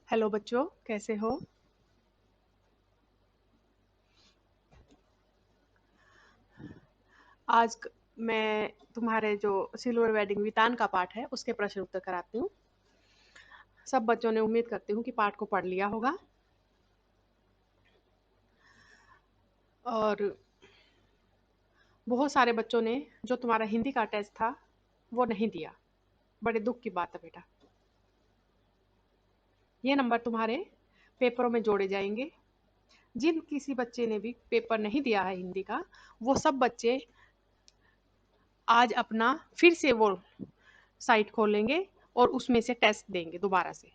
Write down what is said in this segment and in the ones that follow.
Hello बच्चों, कैसे हो? आज मैं तुम्हारे जो सिल्वर वेडिंग वितान का पाठ है उसके प्रश्न उत्तर कराती हूँ। सब बच्चों ने उम्मीद करती हूँ कि पाठ को पढ़ लिया होगा और बहुत सारे बच्चों ने जो तुम्हारा हिंदी का टेस्ट था वो नहीं दिया। बड़े दुख की बात है बेटा। ये नंबर तुम्हारे पेपरों में जोड़े जाएंगे। जिन किसी बच्चे ने भी पेपर नहीं दिया है हिंदी का, वो सब बच्चे आज अपना फिर से वो साइट खोलेंगे और उसमें से टेस्ट देंगे दोबारा से।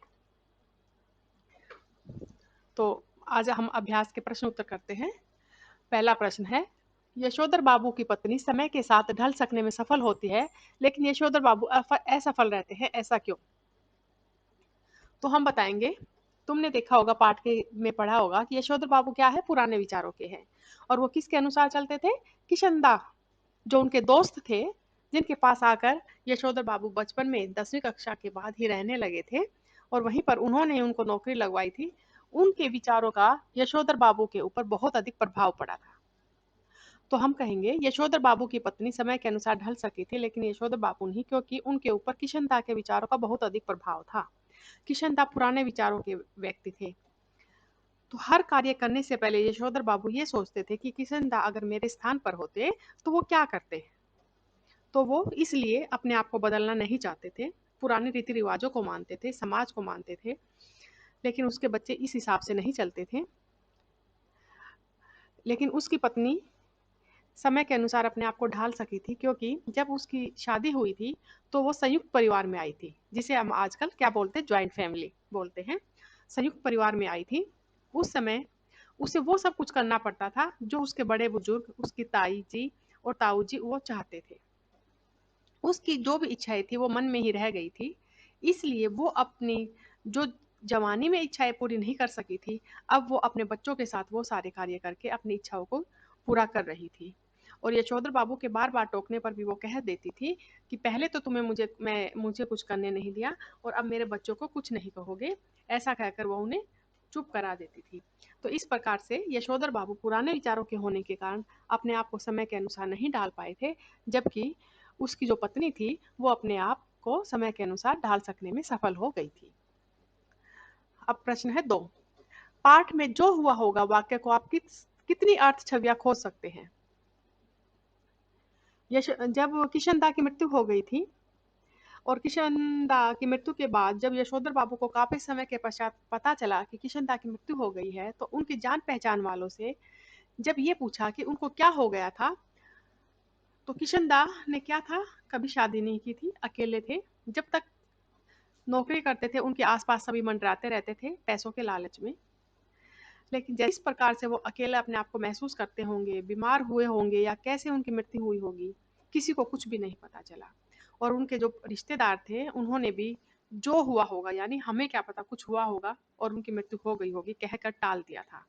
तो आज हम अभ्यास के प्रश्न उत्तर करते हैं। पहला प्रश्न है, यशोधर बाबू की पत्नी समय के साथ ढल सकने में सफल होती है, लेकिन यशोधर बाबू असफल रहते हैं, ऐसा क्यों? तो हम बताएंगे। तुमने देखा होगा, पाठ के में पढ़ा होगा कि यशोधर बाबू क्या है, पुराने विचारों के हैं। और वो किसके अनुसार चलते थे? किशनदा, जो उनके दोस्त थे, जिनके पास आकर यशोधर बाबू बचपन में 10वीं कक्षा के बाद ही रहने लगे थे और वहीं पर उन्होंने उनको नौकरी लगवाई थी। उनके विचारों का यशोधर बाबू के ऊपर बहुत अधिक प्रभाव पड़ा था। तो हम कहेंगे यशोधर बाबू की पत्नी समय के अनुसार ढल सकी थी, लेकिन यशोधर बाबू नहीं, क्योंकि उनके ऊपर किशनदा के विचारों का बहुत अधिक प्रभाव था। किशनदा पुराने विचारों के व्यक्ति थे। तो हर कार्य करने से पहले यशोधर बाबू ये सोचते थे कि किशनदा अगर मेरे स्थान पर होते तो वो क्या करते। तो वो इसलिए अपने आप को बदलना नहीं चाहते थे, पुराने रीति रिवाजों को मानते थे, समाज को मानते थे। लेकिन उसके बच्चे इस हिसाब से नहीं चलते थे। लेकिन उसकी पत्नी समय के अनुसार अपने आप को ढाल सकी थी, क्योंकि जब उसकी शादी हुई थी तो वो संयुक्त परिवार में आई थी, जिसे हम आजकल क्या बोलते हैं, ज्वाइंट फैमिली बोलते हैं। संयुक्त परिवार में आई थी। उस समय उसे वो सब कुछ करना पड़ता था जो उसके बड़े बुजुर्ग, उसकी ताई जी और ताऊ जी वो चाहते थे। उसकी जो भी इच्छाएं थी वो मन में ही रह गई थी। इसलिए वो अपनी जो जवानी में इच्छाएं पूरी नहीं कर सकी थी, अब वो अपने बच्चों के साथ वो सारे कार्य करके अपनी इच्छाओं को पूरा कर रही थी। और यशोधर बाबू के बार बार टोकने पर भी वो कह देती थी कि पहले तो तुम्हें मुझे कुछ करने नहीं दिया और अब मेरे बच्चों को कुछ नहीं कहोगे। ऐसा कहकर वो उन्हें चुप करा देती थी। तो इस प्रकार से यशोधर बाबू पुराने विचारों के होने के कारण अपने आप को समय के अनुसार नहीं डाल पाए थे, जबकि उसकी जो पत्नी थी वो अपने आप को समय के अनुसार ढाल सकने में सफल हो गई थी। अब प्रश्न है 2। पाठ में जो हुआ होगा वाक्य को आप कितनी अर्थ छवियां खोज सकते हैं? जब किशनदा की मृत्यु हो गई थी और किशनदा की मृत्यु के बाद जब यशोधर बाबू को काफी समय के पश्चात पता चला कि किशनदा की मृत्यु हो गई है, तो उनकी जान पहचान वालों से जब ये पूछा कि उनको क्या हो गया था, तो किशनदा ने क्या था, कभी शादी नहीं की थी, अकेले थे। जब तक नौकरी करते थे उनके आसपास सभी मंडराते रहते थे पैसों के लालच में। लेकिन जिस प्रकार से वो अकेले अपने आप को महसूस करते होंगे, बीमार हुए होंगे या कैसे उनकी मृत्यु हुई होगी, किसी को कुछ भी नहीं पता चला। और उनके जो रिश्तेदार थे उन्होंने भी जो हुआ होगा, यानी हमें क्या पता, कुछ हुआ होगा और उनकी मृत्यु हो गई होगी कहकर टाल दिया था।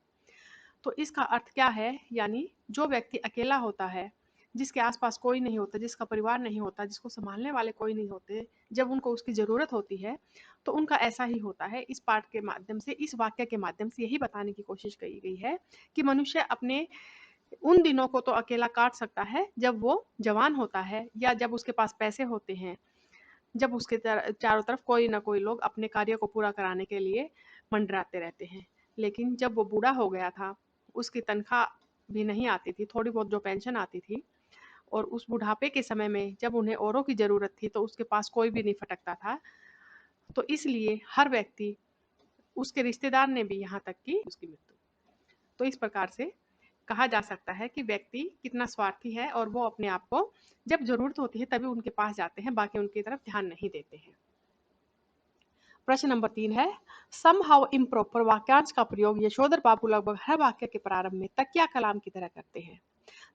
तो इसका अर्थ क्या है, यानी जो व्यक्ति अकेला होता है, जिसके आसपास कोई नहीं होता, जिसका परिवार नहीं होता, जिसको संभालने वाले कोई नहीं होते, जब उनको उसकी ज़रूरत होती है तो उनका ऐसा ही होता है। इस पाठ के माध्यम से, इस वाक्य के माध्यम से यही बताने की कोशिश की गई है कि मनुष्य अपने उन दिनों को तो अकेला काट सकता है जब वो जवान होता है या जब उसके पास पैसे होते हैं, जब उसके चारों तरफ कोई ना कोई लोग अपने कार्य को पूरा कराने के लिए मंडराते रहते हैं। लेकिन जब वो बूढ़ा हो गया था, उसकी तनख्वाह भी नहीं आती थी, थोड़ी बहुत जो पेंशन आती थी, और उस बुढ़ापे के समय में जब उन्हें औरों की ज़रूरत थी तो उसके पास कोई भी नहीं फटकता था। तो इसलिए हर व्यक्ति, उसके रिश्तेदार ने भी यहाँ तक की उसकी मृत्यु। तो इस प्रकार से कहा जा सकता है कि व्यक्ति कितना स्वार्थी है और वो अपने आप को जब ज़रूरत होती है तभी उनके पास जाते हैं, बाकी उनकी तरफ ध्यान नहीं देते हैं। प्रश्न नंबर 3 है, सम हाउ इम्प्रॉपर वाक्यांश का प्रयोग यशोधर बाबू लगभग हर वाक्य के प्रारंभ में तकिया कलाम की तरह करते हैं।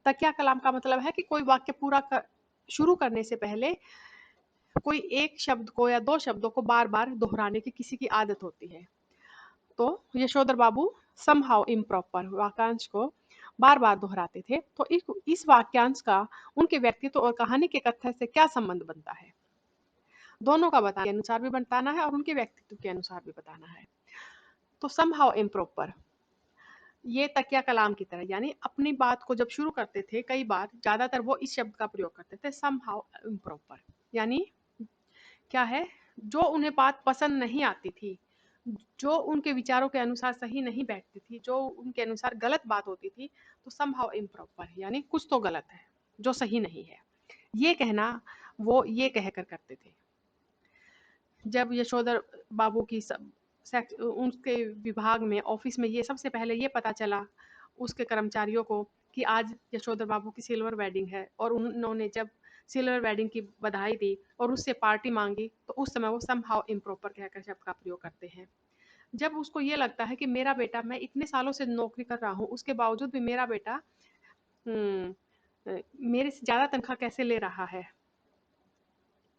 तकिया कलाम का मतलब है कि कोई वाक्य शुरू करने से पहले कोई एक शब्द को या दो शब्दों को बार बार दोहराने की किसी की आदत होती है। तो यशोधर बाबू सम हाउ इम्प्रॉपर वाक्यांश को बार बार दोहराते थे। तो इस वाक्यांश का उनके व्यक्तित्व और कहानी के कथन से क्या संबंध बनता है? दोनों का बताने के अनुसार भी बताना है और उनके व्यक्तित्व के अनुसार भी बताना है। तो समहाउ इम्प्रॉपर, ये तकिया कलाम की तरह, यानी अपनी बात को जब शुरू करते थे कई बार ज़्यादातर वो इस शब्द का प्रयोग करते थे, समहाउ इम्प्रॉपर, यानी क्या है, जो उन्हें बात पसंद नहीं आती थी, जो उनके विचारों के अनुसार सही नहीं बैठती थी, जो उनके अनुसार गलत बात होती थी, तो समहाउ इम्प्रॉपर यानी कुछ तो गलत है, जो सही नहीं है, ये कहना वो ये कहकर करते थे। जब यशोधर बाबू की उनके विभाग में ऑफिस में ये सबसे पहले ये पता चला उसके कर्मचारियों को कि आज यशोधर बाबू की सिल्वर वेडिंग है, और उन्होंने जब सिल्वर वेडिंग की बधाई दी और उससे पार्टी मांगी, तो उस समय वो समहाउ इम्प्रॉपर कहकर शब्द का प्रयोग करते हैं। जब उसको ये लगता है कि मेरा बेटा, मैं इतने सालों से नौकरी कर रहा हूँ उसके बावजूद भी मेरा बेटा मेरे से ज़्यादा तनख्वाह कैसे ले रहा है,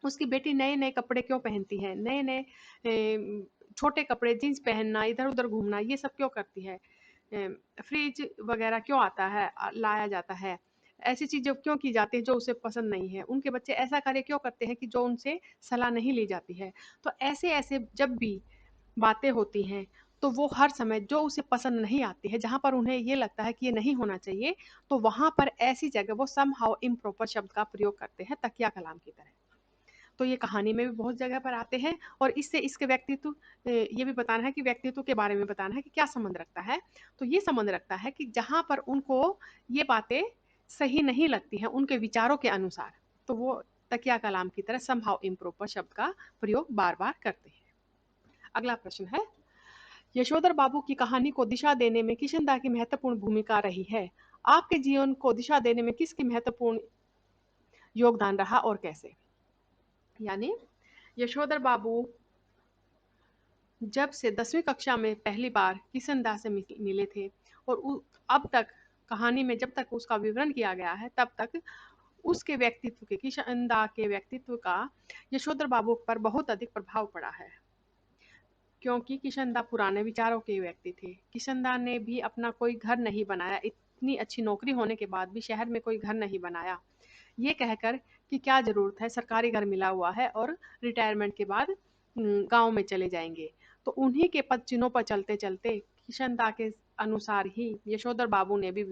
उसकी बेटी नए नए कपड़े क्यों पहनती है, नए नए छोटे कपड़े जीन्स पहनना, इधर उधर घूमना, ये सब क्यों करती है, फ्रिज वगैरह क्यों आता है, लाया जाता है, ऐसी चीज़ें क्यों की जाती है जो उसे पसंद नहीं है, उनके बच्चे ऐसा कार्य क्यों करते हैं कि जो उनसे सलाह नहीं ली जाती है। तो ऐसे ऐसे जब भी बातें होती हैं, तो वो हर समय जो उसे पसंद नहीं आती है, जहाँ पर उन्हें ये लगता है कि ये नहीं होना चाहिए, तो वहाँ पर ऐसी जगह वो समहाउ इम्प्रॉपर शब्द का प्रयोग करते हैं तकिया कलाम की तरह। तो ये कहानी में भी बहुत जगह पर आते हैं, और इससे इसके व्यक्तित्व, ये भी बताना है कि व्यक्तित्व के बारे में बताना है कि क्या संबंध रखता है। तो ये संबंध रखता है कि जहाँ पर उनको ये बातें सही नहीं लगती हैं उनके विचारों के अनुसार, तो वो तकिया कलाम की तरह समहाउ इम्प्रॉपर शब्द का प्रयोग बार बार करते हैं। अगला प्रश्न है, यशोधर बाबू की कहानी को दिशा देने में किशनदा की महत्वपूर्ण भूमिका रही है। आपके जीवन को दिशा देने में किसकी महत्वपूर्ण योगदान रहा और कैसे? यानी यशोधर बाबू जब से 10वीं कक्षा में पहली बार किशनदा से मिले थे, और अब तक कहानी में जब तक उसका विवरण किया गया है तब तक उसके व्यक्तित्व के, किशनदा के व्यक्तित्व का यशोधर बाबू पर बहुत अधिक प्रभाव पड़ा है, क्योंकि किशनदा पुराने विचारों के व्यक्ति थे। किशनदा ने भी अपना कोई घर नहीं बनाया, इतनी अच्छी नौकरी होने के बाद भी शहर में कोई घर नहीं बनाया, ये कहकर कि क्या ज़रूरत है, सरकारी घर मिला हुआ है और रिटायरमेंट के बाद गांव में चले जाएंगे। तो उन्हीं के पद चिन्हों पर चलते चलते किशनदा के अनुसार ही यशोधर बाबू ने भी,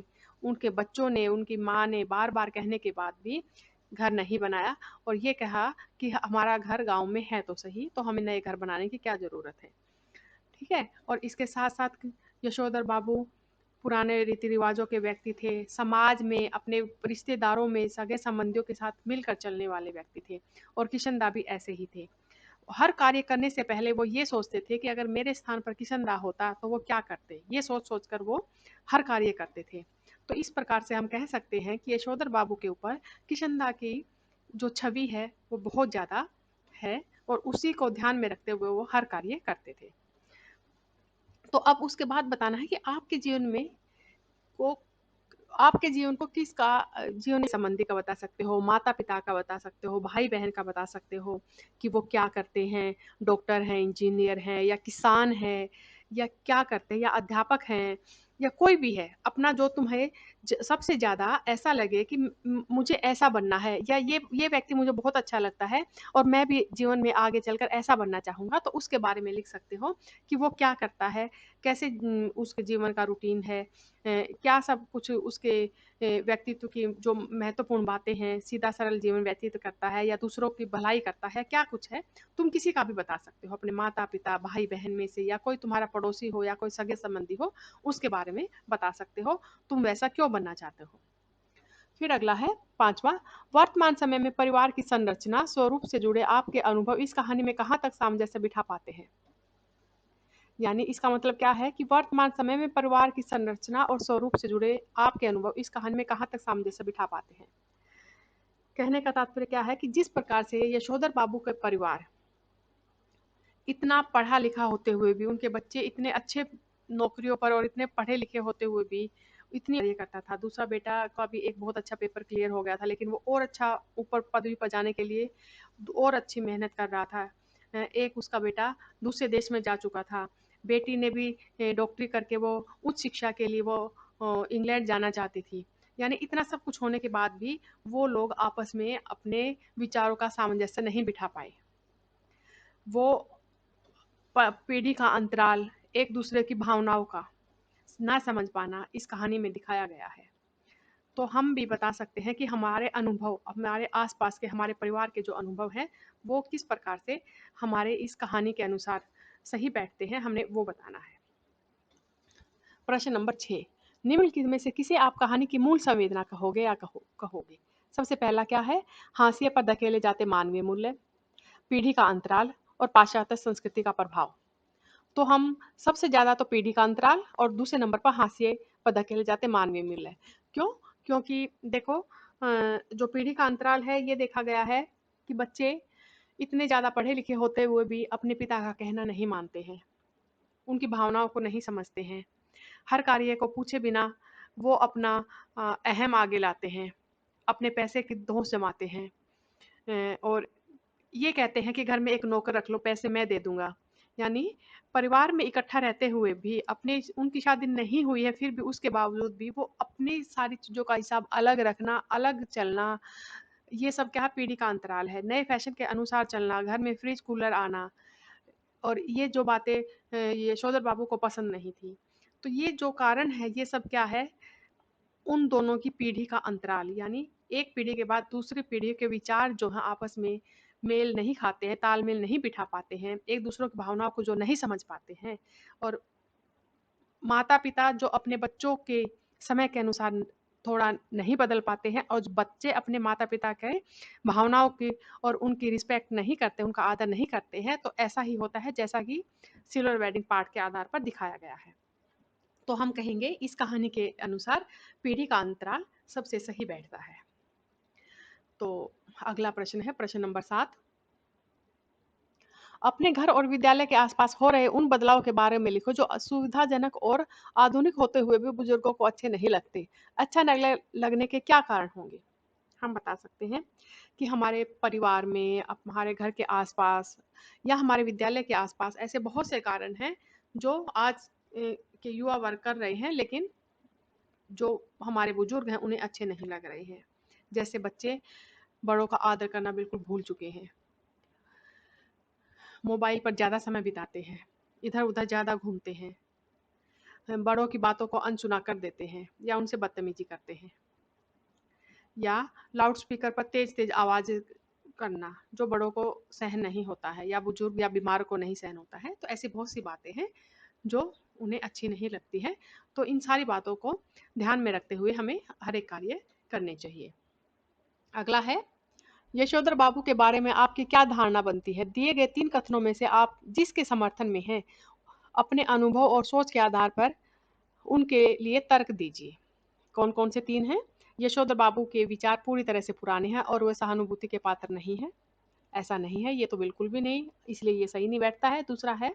उनके बच्चों ने, उनकी माँ ने बार बार कहने के बाद भी घर नहीं बनाया, और ये कहा कि हमारा घर गांव में है तो सही, तो हमें नए घर बनाने की क्या ज़रूरत है। ठीक है, और इसके साथ साथ यशोधर बाबू पुराने रीति रिवाजों के व्यक्ति थे, समाज में अपने रिश्तेदारों में सगे संबंधियों के साथ मिलकर चलने वाले व्यक्ति थे, और किशनदा भी ऐसे ही थे। हर कार्य करने से पहले वो ये सोचते थे कि अगर मेरे स्थान पर किशनदा होता तो वो क्या करते, ये सोच सोच कर वो हर कार्य करते थे। तो इस प्रकार से हम कह सकते हैं कि यशोधर बाबू के ऊपर किशनदा की जो छवि है वो बहुत ज़्यादा है, और उसी को ध्यान में रखते हुए वो हर कार्य करते थे। तो अब उसके बाद बताना है कि को आपके जीवन को किसका जीवन संबंधी का बता सकते हो, माता पिता का बता सकते हो, भाई बहन का बता सकते हो कि वो क्या करते हैं, डॉक्टर हैं, इंजीनियर हैं, या किसान हैं, या क्या करते हैं, या अध्यापक हैं, या कोई भी है, अपना जो तुम्हें सबसे ज़्यादा ऐसा लगे कि मुझे ऐसा बनना है, या ये व्यक्ति मुझे बहुत अच्छा लगता है और मैं भी जीवन में आगे चलकर ऐसा बनना चाहूँगा, तो उसके बारे में लिख सकते हो कि वो क्या करता है, कैसे उसके जीवन का रूटीन है, क्या सब कुछ उसके व्यक्तित्व की जो महत्वपूर्ण बातें हैं, सीधा सरल जीवन व्यतीत करता है या दूसरों की भलाई करता है, क्या कुछ है। तुम किसी का भी बता सकते हो, अपने माता पिता भाई बहन में से, या कोई तुम्हारा पड़ोसी हो या कोई सगे संबंधी हो, उसके बारे में बता सकते हो, तुम वैसा क्यों बनना चाहते हो। फिर अगला है पांचवा, वर्तमान समय में परिवार की संरचना स्वरूप से जुड़े आपके अनुभव इस कहानी में कहाँ तक सामंजस्य बिठा पाते हैं। यानी इसका मतलब क्या है कि वर्तमान समय में परिवार की संरचना और स्वरूप से जुड़े आपके अनुभव इस कहानी में कहाँ तक सामंजस्य बिठा पाते हैं। कहने का तात्पर्य क्या है कि जिस प्रकार से यशोधर बाबू के परिवार इतना पढ़ा लिखा होते हुए भी, उनके बच्चे इतने अच्छे नौकरियों पर और इतने पढ़े लिखे होते हुए भी इतनी ये करता था, दूसरा बेटा का भी एक बहुत अच्छा पेपर क्लियर हो गया था, लेकिन वो और अच्छा ऊपर पदवी पर जाने के लिए और अच्छी मेहनत कर रहा था। एक उसका बेटा दूसरे देश में जा चुका था, बेटी ने भी डॉक्टरी करके वो उच्च शिक्षा के लिए वो इंग्लैंड जाना चाहती थी। यानी इतना सब कुछ होने के बाद भी वो लोग आपस में अपने विचारों का सामंजस्य नहीं बिठा पाए। वो पीढ़ी का अंतराल, एक दूसरे की भावनाओं का ना समझ पाना इस कहानी में दिखाया गया है। तो हम भी बता सकते हैं कि हमारे अनुभव, हमारे आसपास के, हमारे परिवार के जो अनुभव हैं, वो किस प्रकार से हमारे इस कहानी के अनुसार सही बैठते हैं, हमने वो बताना है। प्रश्न नंबर 6, निम्नलिखित में से किसे आप कहानी की मूल संवेदना कहोगे या कहोगे? सबसे पहला क्या है? हाशिए पर धकेले जाते मानवीय मूल्य, पीढ़ी का अंतराल और पाश्चात्य संस्कृति का प्रभाव। तो हम सबसे ज़्यादा तो पीढ़ी का अंतराल और दूसरे नंबर पर हाशिए पर धकेले जाते मानवीय मूल्य। क्यों? क्योंकि देखो, जो पीढ़ी का अंतराल है, ये देखा गया है कि बच्चे इतने ज़्यादा पढ़े लिखे होते हुए भी अपने पिता का कहना नहीं मानते हैं, उनकी भावनाओं को नहीं समझते हैं, हर कार्य को पूछे बिना वो अपना अहम आगे लाते हैं, अपने पैसे की धौंस जमाते हैं, और ये कहते हैं कि घर में एक नौकर रख लो, पैसे मैं दे दूंगा। यानी परिवार में इकट्ठा रहते हुए भी, अपने उनकी शादी नहीं हुई है फिर भी उसके बावजूद भी वो अपनी सारी चीज़ों का हिसाब अलग रखना, अलग चलना, ये सब क्या है? पीढ़ी का अंतराल है। नए फैशन के अनुसार चलना, घर में फ्रिज कूलर आना, और ये जो बातें ये यशोधर बाबू को पसंद नहीं थी। तो ये जो कारण है, ये सब क्या है? उन दोनों की पीढ़ी का अंतराल, यानी एक पीढ़ी के बाद दूसरी पीढ़ी के विचार जो हैं आपस में मेल नहीं खाते हैं, तालमेल नहीं बिठा पाते हैं, एक दूसरों की भावनाओं को जो नहीं समझ पाते हैं, और माता पिता जो अपने बच्चों के समय के अनुसार थोड़ा नहीं बदल पाते हैं, और जो बच्चे अपने माता पिता के भावनाओं की और उनकी रिस्पेक्ट नहीं करते, उनका आदर नहीं करते हैं, तो ऐसा ही होता है जैसा कि सिल्वर वेडिंग पार्ट के आधार पर दिखाया गया है। तो हम कहेंगे इस कहानी के अनुसार पीढ़ी का अंतराल सबसे सही बैठता है। तो अगला प्रश्न है प्रश्न नंबर 7, अपने घर और विद्यालय के आसपास हो रहे उन बदलाव के बारे में लिखो जो असुविधाजनक और आधुनिक होते हुए भी बुजुर्गों को अच्छे नहीं लगते। अच्छा लगने के क्या कारण होंगे? हम बता सकते हैं कि हमारे परिवार में, हमारे घर के आसपास या हमारे विद्यालय के आसपास ऐसे बहुत से कारण हैं जो आज के युवा वर्ग कर रहे हैं, लेकिन जो हमारे बुजुर्ग हैं उन्हें अच्छे नहीं लग रहे हैं। जैसे बच्चे बड़ों का आदर करना बिल्कुल भूल चुके हैं, मोबाइल पर ज़्यादा समय बिताते हैं, इधर उधर ज़्यादा घूमते हैं, बड़ों की बातों को अनसुना कर देते हैं या उनसे बदतमीजी करते हैं, या लाउड स्पीकर पर तेज तेज आवाज़ करना जो बड़ों को सहन नहीं होता है, या बुजुर्ग या बीमार को नहीं सहन होता है। तो ऐसी बहुत सी बातें हैं जो उन्हें अच्छी नहीं लगती है। तो इन सारी बातों को ध्यान में रखते हुए हमें हर एक कार्य करने चाहिए। अगला है, यशोधर बाबू के बारे में आपकी क्या धारणा बनती है? दिए गए 3 कथनों में से आप जिसके समर्थन में हैं, अपने अनुभव और सोच के आधार पर उनके लिए तर्क दीजिए। कौन-कौन से 3 हैं? यशोधर बाबू के विचार पूरी तरह से पुराने हैं और वे सहानुभूति के पात्र नहीं हैं। ऐसा नहीं है, ये तो बिल्कुल भी नहीं, इसलिए ये सही नहीं बैठता है। दूसरा है,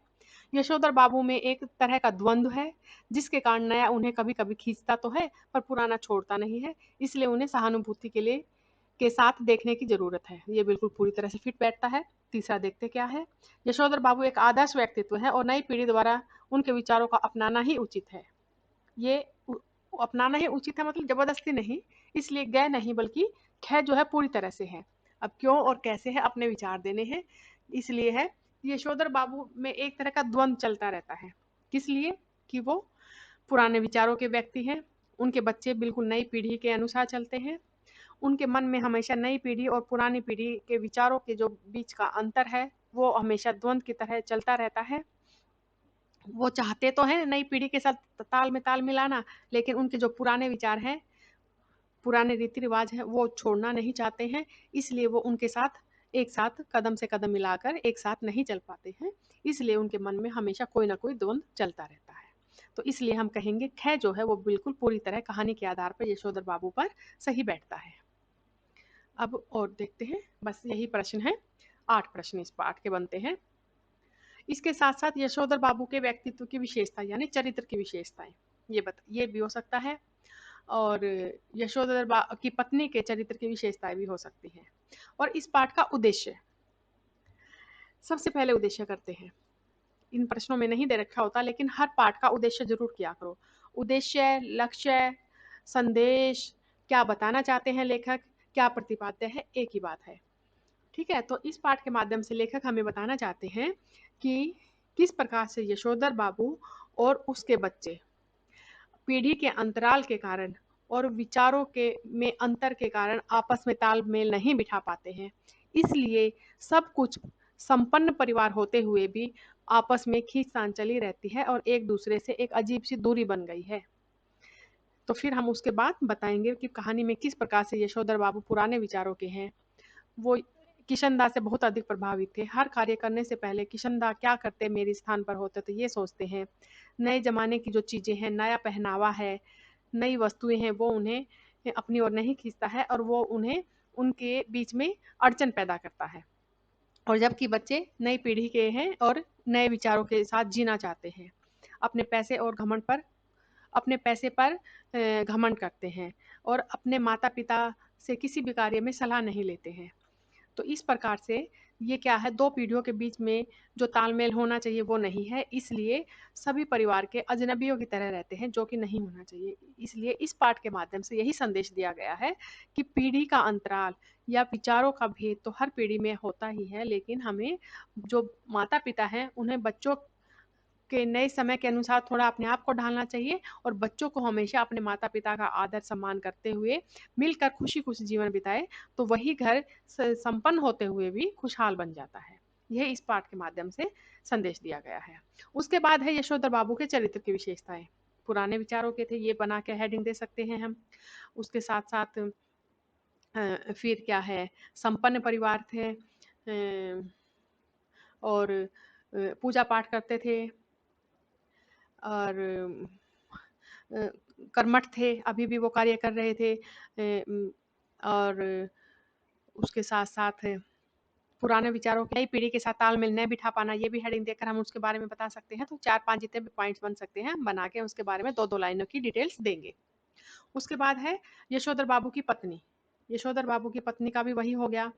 यशोधर बाबू में एक तरह का द्वंद्व है, जिसके कारण नया उन्हें कभी-कभी खींचता तो है, पर पुराना छोड़ता नहीं है, इसलिए उन्हें सहानुभूति के साथ देखने की ज़रूरत है। ये बिल्कुल पूरी तरह से फिट बैठता है। तीसरा देखते क्या है, यशोधर बाबू एक आदर्श व्यक्तित्व है और नई पीढ़ी द्वारा उनके विचारों का अपनाना ही उचित है। ये अपनाना ही उचित है मतलब ज़बरदस्ती नहीं, इसलिए गए नहीं बल्कि ख जो है पूरी तरह से है। अब क्यों और कैसे है अपने विचार देने हैं, इसलिए है। यशोधर बाबू में एक तरह का द्वंद्व चलता रहता है। किस लिए? कि वो पुराने विचारों के व्यक्ति हैं, उनके बच्चे बिल्कुल नई पीढ़ी के अनुसार चलते हैं, उनके मन में हमेशा नई पीढ़ी और पुरानी पीढ़ी के विचारों के जो बीच का अंतर है, वो हमेशा द्वंद्व की तरह चलता रहता है। वो चाहते तो हैं नई पीढ़ी के साथ ताल में ताल मिलाना, लेकिन उनके जो पुराने विचार हैं, पुराने रीति रिवाज हैं, वो छोड़ना नहीं चाहते हैं, इसलिए वो उनके साथ एक साथ कदम से कदम मिलाकर एक साथ नहीं चल पाते हैं, इसलिए उनके मन में हमेशा कोई ना कोई द्वंद्व चलता रहता है। तो इसलिए हम कहेंगे ख जो है वो बिल्कुल पूरी तरह कहानी के आधार पर यशोधर बाबू पर सही बैठता है। अब और देखते हैं, बस यही प्रश्न है, 8 प्रश्न इस पाठ के बनते हैं। इसके साथ साथ यशोधर बाबू के व्यक्तित्व की विशेषता यानी चरित्र की विशेषताएं ये भी हो सकता है, और यशोधर की पत्नी के चरित्र की विशेषताएं भी हो सकती हैं। और इस पाठ का उद्देश्य, सबसे पहले उद्देश्य करते हैं। इन प्रश्नों में नहीं दे रखा होता, लेकिन हर पाठ का उद्देश्य जरूर किया करो। उद्देश्य, लक्ष्य, संदेश, क्या बताना चाहते हैं लेखक, क्या प्रतिपाद्य है, एक ही बात है। ठीक है, तो इस पाठ के माध्यम से लेखक हमें बताना चाहते हैं कि किस प्रकार से यशोधर बाबू और उसके बच्चे पीढ़ी के अंतराल के कारण और विचारों के में अंतर के कारण आपस में तालमेल नहीं बिठा पाते हैं। इसलिए सब कुछ संपन्न परिवार होते हुए भी आपस में खींचतान चली रहती है और एक दूसरे से एक अजीब सी दूरी बन गई है। तो फिर हम उसके बाद बताएंगे कि कहानी में किस प्रकार से यशोधर बाबू पुराने विचारों के हैं। वो किशनदा से बहुत अधिक प्रभावित थे। हर कार्य करने से पहले किशनदा क्या करते मेरे स्थान पर होते तो ये सोचते हैं। नए ज़माने की जो चीज़ें हैं, नया पहनावा है, नई वस्तुएँ हैं, वो उन्हें अपनी ओर नहीं खींचता है और वो उन्हें उनके बीच में अड़चन पैदा करता है। और जबकि बच्चे नई पीढ़ी के हैं और नए विचारों के साथ जीना चाहते हैं। अपने पैसे और घमंड पर अपने पैसे पर घमंड करते हैं और अपने माता-पिता से किसी भी कार्य में सलाह नहीं लेते हैं। तो इस प्रकार से ये क्या है, 2 पीढ़ियों के बीच में जो तालमेल होना चाहिए वो नहीं है, इसलिए सभी परिवार के अजनबियों की तरह रहते हैं, जो कि नहीं होना चाहिए। इसलिए इस पाठ के माध्यम से यही संदेश दिया गया है कि पीढ़ी का अंतराल या विचारों का भेद तो हर पीढ़ी में होता ही है, लेकिन हमें जो माता-पिता हैं, उन्हें बच्चों के नए समय के अनुसार थोड़ा अपने आप को ढालना चाहिए और बच्चों को हमेशा अपने माता-पिता का आदर सम्मान करते हुए मिलकर खुशी-खुशी जीवन बिताएँ, तो वही घर संपन्न होते हुए भी खुशहाल बन जाता है। यह इस पाठ के माध्यम से संदेश दिया गया है। उसके बाद है यशोधर बाबू के चरित्र की विशेषताएँ। पुराने विचारों के थे, ये बना के हेडिंग दे सकते हैं हम। उसके साथ-साथ फिर क्या है, संपन्न परिवार थे और पूजा पाठ करते थे और कर्मठ थे, अभी भी वो कार्य कर रहे थे और उसके साथ-साथ पुराने विचारों की नई पीढ़ी के साथ तालमेल न बिठा पाना, ये भी हेडिंग देकर हम उसके बारे में बता सकते हैं। तो 4-5 जितने भी पॉइंट्स बन सकते हैं, हम बना के उसके बारे में 2-2 लाइनों की डिटेल्स देंगे। उसके बाद है यशोधर बाबू की पत्नी। यशोधर बाबू की पत्नी का भी वही हो गया,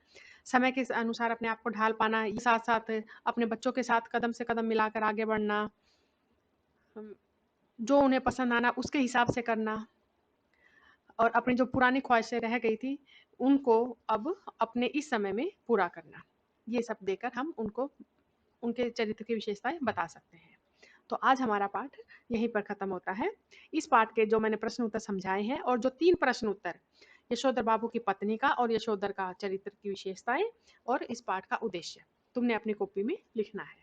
समय के अनुसार अपने आप को ढाल पाना, साथ-साथ अपने बच्चों के साथ कदम से कदम मिलाकर आगे बढ़ना, जो उन्हें पसंद आना उसके हिसाब से करना और अपनी जो पुरानी ख्वाहिशें रह गई थी, उनको अब अपने इस समय में पूरा करना। ये सब देकर हम उनको उनके चरित्र की विशेषताएँ बता सकते हैं। तो आज हमारा पाठ यहीं पर खत्म होता है। इस पाठ के जो मैंने प्रश्न उत्तर समझाए हैं और जो 3 प्रश्न उत्तर यशोधर बाबू की पत्नी का और यशोधर का चरित्र की विशेषताएँ और इस पाठ का उद्देश्य, तुमने अपनी कॉपी में लिखना है।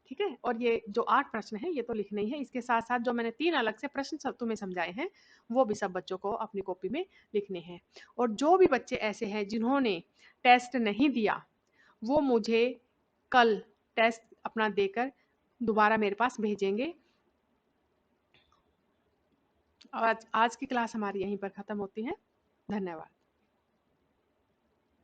ठीक है? और ये जो 8 प्रश्न हैं, ये तो लिखने ही हैं। इसके साथ-साथ जो मैंने 3 अलग से प्रश्न सब तुम्हें समझाए हैं, वो भी सब बच्चों को अपनी कॉपी में लिखने हैं। और जो भी बच्चे ऐसे हैं जिन्होंने टेस्ट नहीं दिया, वो मुझे कल टेस्ट अपना देकर दोबारा मेरे पास भेजेंगे। आज आज की क्लास हमारी यहीं पर खत्म होती है। धन्यवाद।